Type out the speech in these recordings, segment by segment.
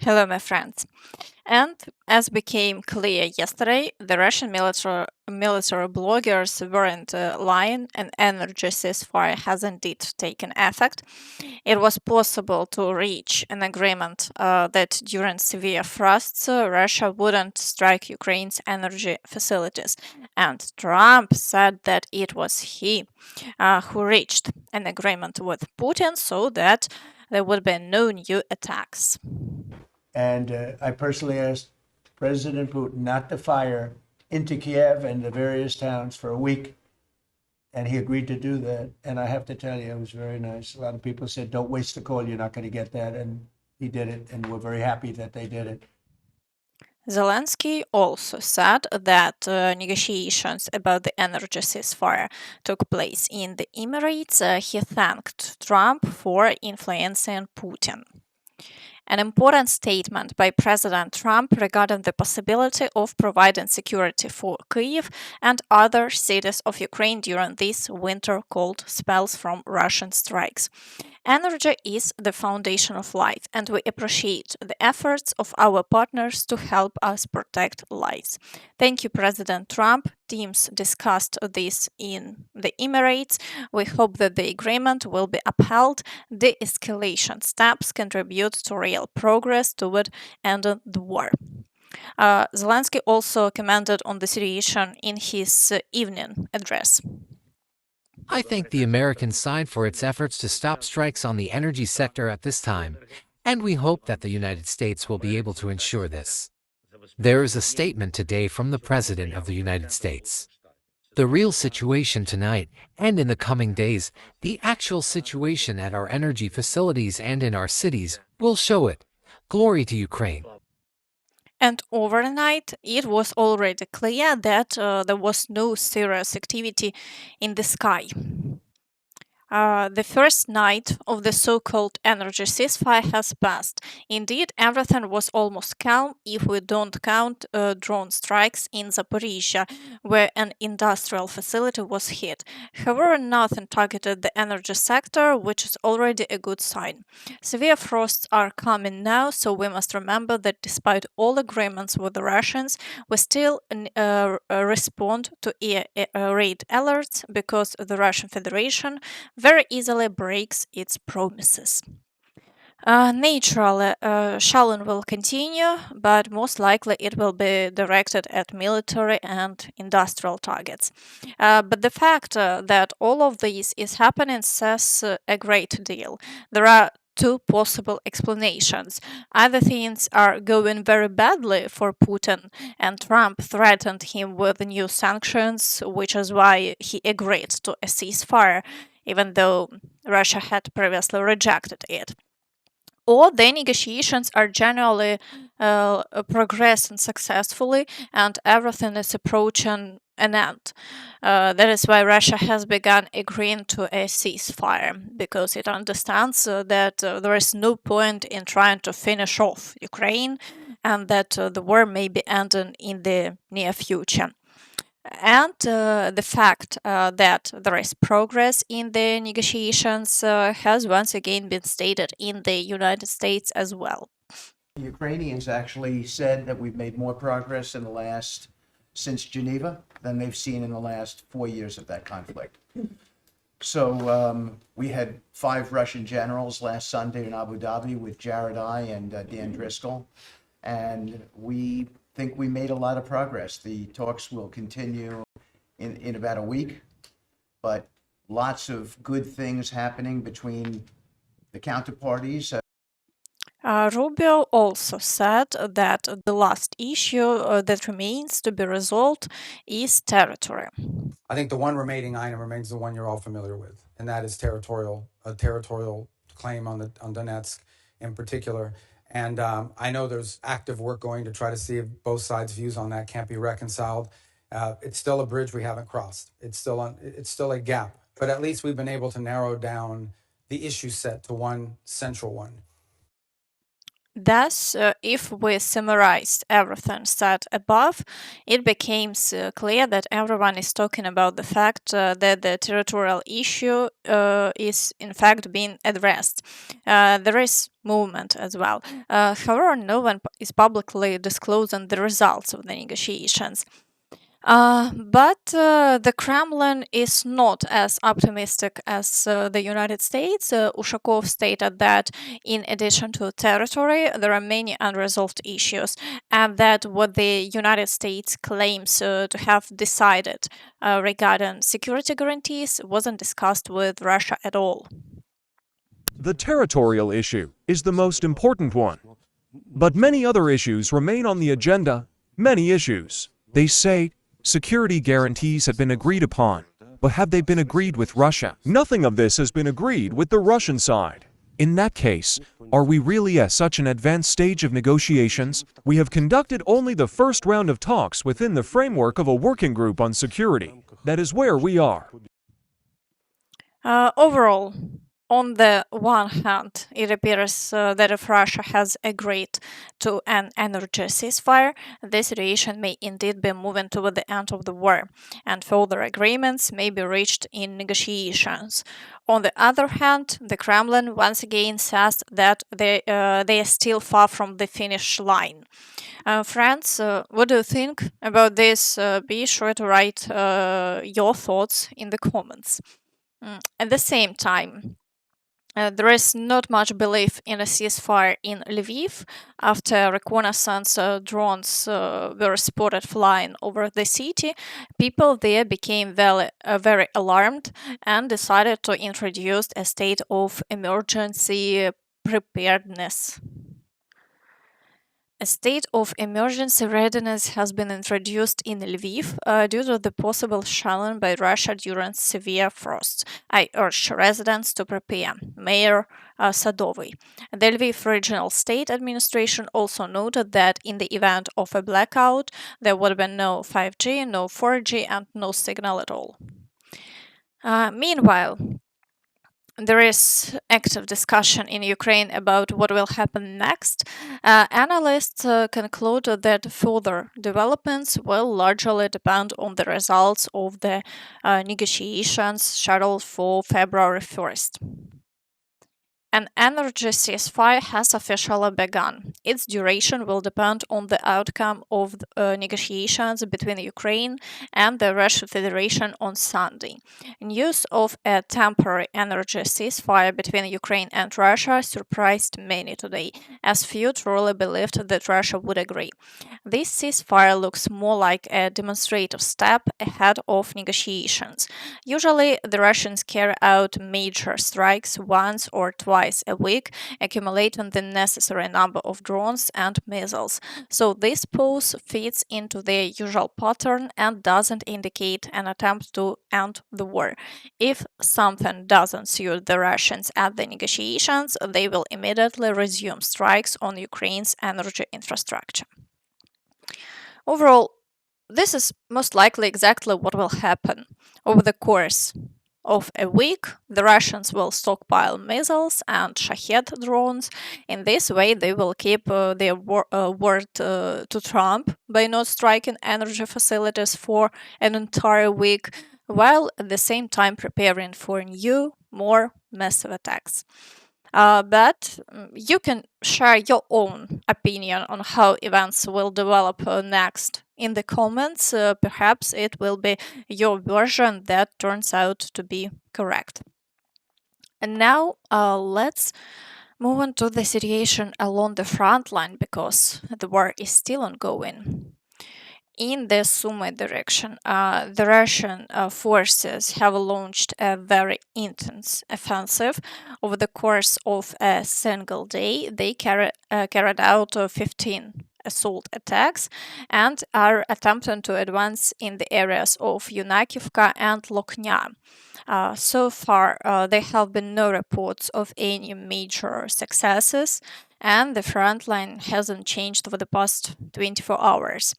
Hello, my friends. And as became clear yesterday, the Russian military bloggers weren't lying, and energy ceasefire has indeed taken effect. It was possible to reach an agreement that during severe frosts, Russia wouldn't strike Ukraine's energy facilities. And Trump said that it was he who reached an agreement with Putin so that there would be no new attacks. And I personally asked President Putin not to fire into Kiev and the various towns for a week. And he agreed to do that. And I have to tell you, it was very nice. A lot of people said, don't waste the call. You're not going to get that. And he did it. And we're very happy that they did it. Zelenskyy also said that negotiations about the energy ceasefire took place in the Emirates. He thanked Trump for influencing Putin. An important statement by President Trump regarding the possibility of providing security for Kyiv and other cities of Ukraine during these winter cold spells from Russian strikes. Energy is the foundation of life, and we appreciate the efforts of our partners to help us protect lives. Thank you, President Trump. Teams discussed this in the Emirates. We hope that the agreement will be upheld. De escalation steps contribute to real progress toward ending the war. Zelenskyy also commented on the situation in his evening address. I thank the American side for its efforts to stop strikes on the energy sector at this time, and we hope that the United States will be able to ensure this. There is a statement today from the President of the United States. The real situation tonight and in the coming days, the actual situation at our energy facilities and in our cities, will show it. Glory to Ukraine. And overnight, it was already clear that there was no serious activity in the sky. The first night of the so-called energy ceasefire has passed. Indeed, everything was almost calm if we don't count drone strikes in Zaporizhia, where an industrial facility was hit. However, nothing targeted the energy sector, which is already a good sign. Severe frosts are coming now, so we must remember that despite all agreements with the Russians, we still respond to raid alerts because the Russian Federation very easily breaks its promises. Naturally, shelling will continue, but most likely it will be directed at military and industrial targets. But the fact that all of this is happening says a great deal. There are two possible explanations. Either things are going very badly for Putin, and Trump threatened him with new sanctions, which is why he agreed to a ceasefire, even though Russia had previously rejected it. Or the negotiations are generally progressing successfully and everything is approaching an end. That is why Russia has begun agreeing to a ceasefire, because it understands that there is no point in trying to finish off Ukraine and that the war may be ending in the near future. And the fact that there is progress in the negotiations has once again been stated in the United States as well. The Ukrainians actually said that we've made more progress since Geneva than they've seen in the last 4 years of that conflict. So we had 5 Russian generals last Sunday in Abu Dhabi with Jared and Dan Driscoll, and we think we made a lot of progress. The talks will continue in about a week, but lots of good things happening between the counterparties. Rubio also said that the last issue that remains to be resolved is territory. I think the one remaining item remains the one you're all familiar with, and that is a territorial claim on Donetsk in particular. And I know there's active work going to try to see if both sides' views on that can't be reconciled. It's still a bridge we haven't crossed. It's still a gap, but at least we've been able to narrow down the issue set to one central one. Thus, if we summarize everything said above, it becomes clear that everyone is talking about the fact that the territorial issue is in fact being addressed. There is movement as well. However, no one is publicly disclosing the results of the negotiations. But the Kremlin is not as optimistic as the United States. Ushakov stated that in addition to territory, there are many unresolved issues, and that what the United States claims to have decided regarding security guarantees wasn't discussed with Russia at all. The territorial issue is the most important one. But many other issues remain on the agenda. Many issues. They say security guarantees have been agreed upon, but have they been agreed with Russia? Nothing of this has been agreed with the Russian side. In that case, are we really at such an advanced stage of negotiations? We have conducted only the first round of talks within the framework of a working group on security. That is where we are. Overall, on the one hand, it appears that if Russia has agreed to an energy ceasefire, the situation may indeed be moving toward the end of the war, and further agreements may be reached in negotiations. On the other hand, the Kremlin once again says that they are still far from the finish line. Friends, what do you think about this? Be sure to write your thoughts in the comments. At the same time, there is not much belief in a ceasefire in Lviv after reconnaissance drones were spotted flying over the city. People there became very alarmed and decided to introduce a state of emergency preparedness. A state of emergency readiness has been introduced in Lviv due to the possible shelling by Russia during severe frosts. I urge residents to prepare. Mayor Sadovy. The Lviv Regional State Administration also noted that in the event of a blackout, there would be no 5G, no 4G, and no signal at all. Meanwhile, there is active discussion in Ukraine about what will happen next. Analysts conclude that further developments will largely depend on the results of the negotiations scheduled for February 1st. An energy ceasefire has officially begun. Its duration will depend on the outcome of the negotiations between Ukraine and the Russian Federation on Sunday. News of a temporary energy ceasefire between Ukraine and Russia surprised many today, as few truly believed that Russia would agree. This ceasefire looks more like a demonstrative step ahead of negotiations. Usually, the Russians carry out major strikes once or twice a week, accumulating the necessary number of drones and missiles. So this pause fits into their usual pattern and doesn't indicate an attempt to end the war. If something doesn't suit the Russians at the negotiations, they will immediately resume strikes on Ukraine's energy infrastructure. Overall, this is most likely exactly what will happen. Over the course of a week, the Russians will stockpile missiles and Shahed drones. In this way, they will keep their word to Trump by not striking energy facilities for an entire week, while at the same time preparing for new, more massive attacks. But you can share your own opinion on how events will develop next in the comments. Perhaps it will be your version that turns out to be correct. And now let's move on to the situation along the front line, because the war is still ongoing. In the Sumy direction, the Russian forces have launched a very intense offensive. Over the course of a single day, they carried out 15 assault attacks and are attempting to advance in the areas of Yunakivka and Loknya. So far, there have been no reports of any major successes, and the front line hasn't changed over the past 24 hours.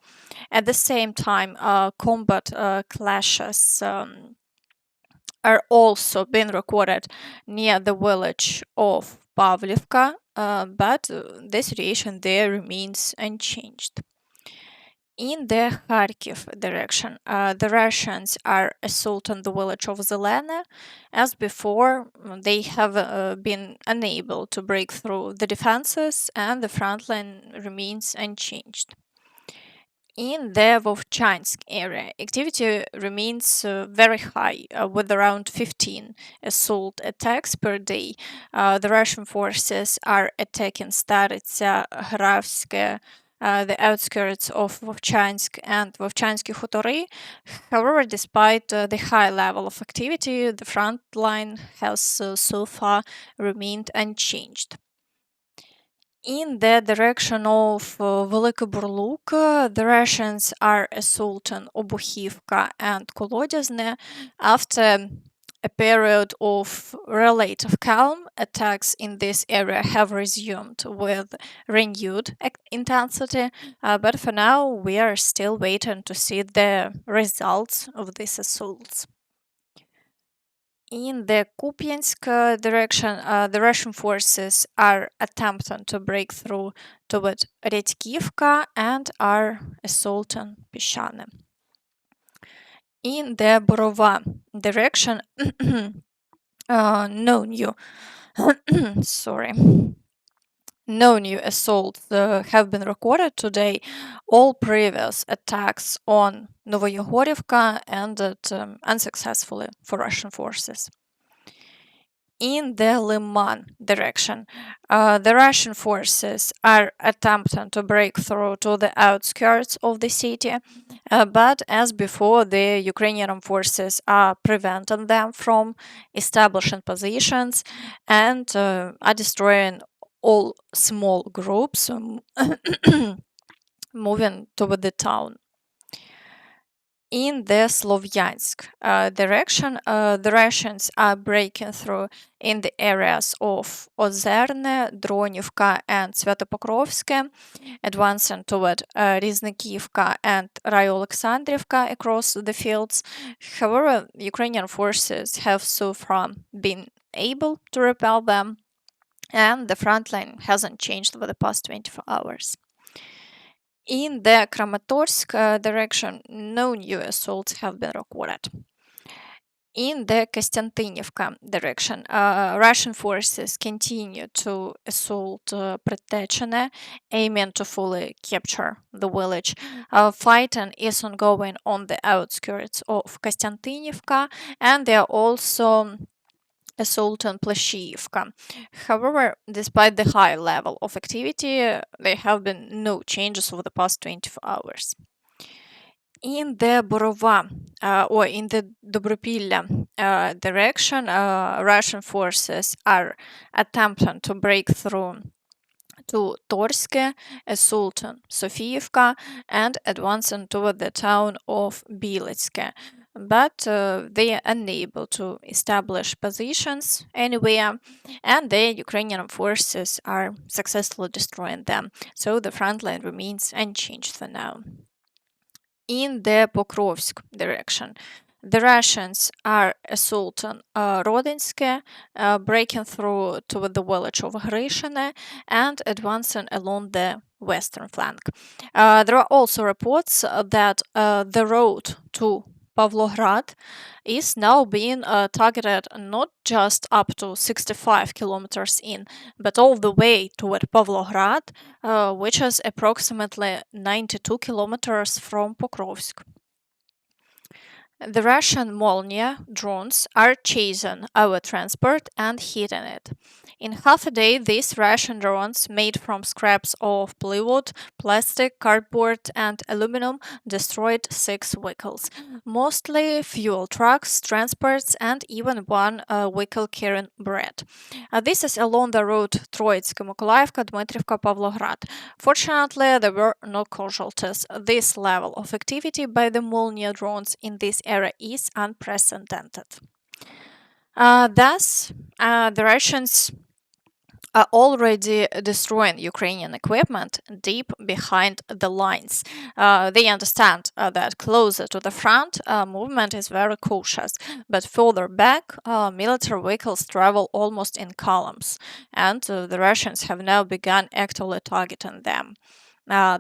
At the same time, combat clashes are also being recorded near the village of Pavlivka but the situation there remains unchanged. In the Kharkiv direction, the Russians are assaulting the village of Zelena. As before, they have been unable to break through the defenses, and the front line remains unchanged. In the Vovchansk area, activity remains very high, with around 15 assault attacks per day. The Russian forces are attacking Staritsa, Hravske, the outskirts of Vovchansk and Vovchansky Hutory. However, despite the high level of activity, the front line has so far remained unchanged. In the direction of Velika Burluk, the Russians are assaulting Obukhivka and Kolodezne. After a period of relative calm, attacks in this area have resumed with renewed intensity, but for now we are still waiting to see the results of these assaults. In the Kupiansk direction, the Russian forces are attempting to break through toward Redkivka and are assaulting Peshane. In the Borova direction, no new sorry. No new assaults have been recorded today. All previous attacks on Novoyegorivka ended unsuccessfully for Russian forces. In the Liman direction, the Russian forces are attempting to break through to the outskirts of the city, but as before, the Ukrainian forces are preventing them from establishing positions and are destroying all small groups moving toward the town. In the Slovyansk direction, the Russians are breaking through in the areas of Ozerne, Dronivka, and Svetopokrovske, advancing toward Riznikivka and Rayolexandrivka across the fields. However, Ukrainian forces have so far been able to repel them, and the front line hasn't changed over the past 24 hours. In the Kramatorsk direction, no new assaults have been recorded. In the Kostantinivka direction, Russian forces continue to assault Pretechene, aiming to fully capture the village. Fighting is ongoing on the outskirts of Kostantinivka, and they are also assaulting Plashivka. However, despite the high level of activity, there have been no changes over the past 24 hours. In the Borova or in the Dobropilla direction, Russian forces are attempting to break through to Torske, assaulting Sofiivka, and advancing toward the town of Bilitske. But they are unable to establish positions anywhere, and the Ukrainian forces are successfully destroying them. So the front line remains unchanged for now. In the Pokrovsk direction, the Russians are assaulting Rodinske, breaking through to the village of Grishine, and advancing along the western flank. There are also reports that the road to Pavlograd is now being targeted not just up to 65 kilometers in, but all the way toward Pavlograd, which is approximately 92 kilometers from Pokrovsk. The Russian Molnia drones are chasing our transport and hitting it. In half a day, these Russian drones, made from scraps of plywood, plastic, cardboard, and aluminum, destroyed 6 vehicles, mostly fuel trucks, transports, and even one vehicle carrying bread. This is along the road Troitsk-Mykolaiivka, Dmitrivka, Pavlograd. Fortunately, there were no casualties. This level of activity by the Molnia drones in this area is unprecedented. Thus, the Russians are already destroying Ukrainian equipment deep behind the lines. They understand that closer to the front, movement is very cautious, but further back, military vehicles travel almost in columns, and the Russians have now begun actively targeting them.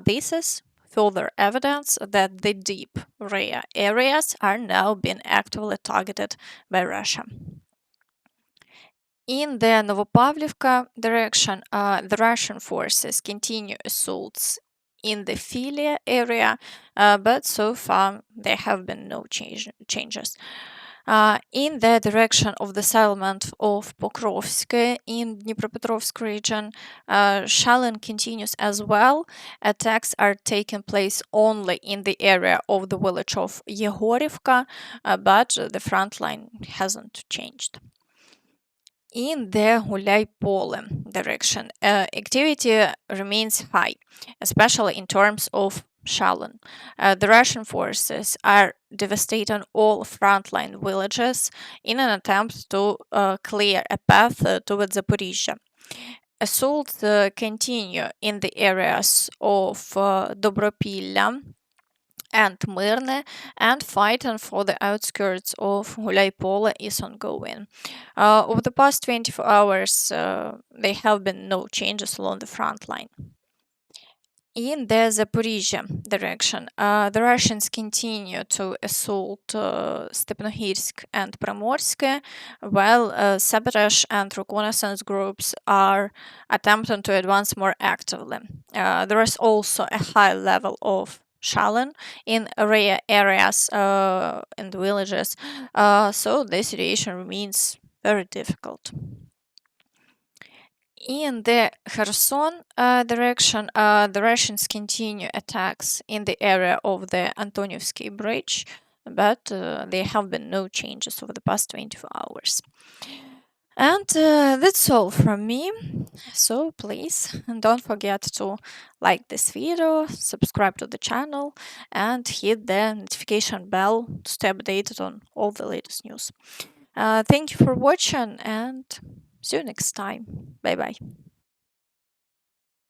This is further evidence that the deep rear areas are now being actively targeted by Russia. In the Novopavlivka direction, the Russian forces continue assaults in the Filia area, but so far there have been no changes. In the direction of the settlement of Pokrovsk in Dnipropetrovsk region, shelling continues as well. Attacks are taking place only in the area of the village of Yegorivka, but the front line hasn't changed. In the Gulay-Pole direction, activity remains high, especially in terms of shelling. The Russian forces are devastating all frontline villages in an attempt to clear a path towards Zaporizhia. Assaults continue in the areas of Dobropilla and Myrne, and fighting for the outskirts of Gulay-Pole is ongoing. Over the past 24 hours, there have been no changes along the front line. In the Zaporizhia direction, the Russians continue to assault Stepnohirsk and Primorsk, while sabotage and reconnaissance groups are attempting to advance more actively. There is also a high level of shelling in area areas and villages, so the situation remains very difficult. In the Kherson direction, the Russians continue attacks in the area of the Antonievsky Bridge, but there have been no changes over the past 24 hours. And that's all from me. So please don't forget to like this video, subscribe to the channel, and hit the notification bell to stay updated on all the latest news. Thank you for watching, and see you next time. Bye bye.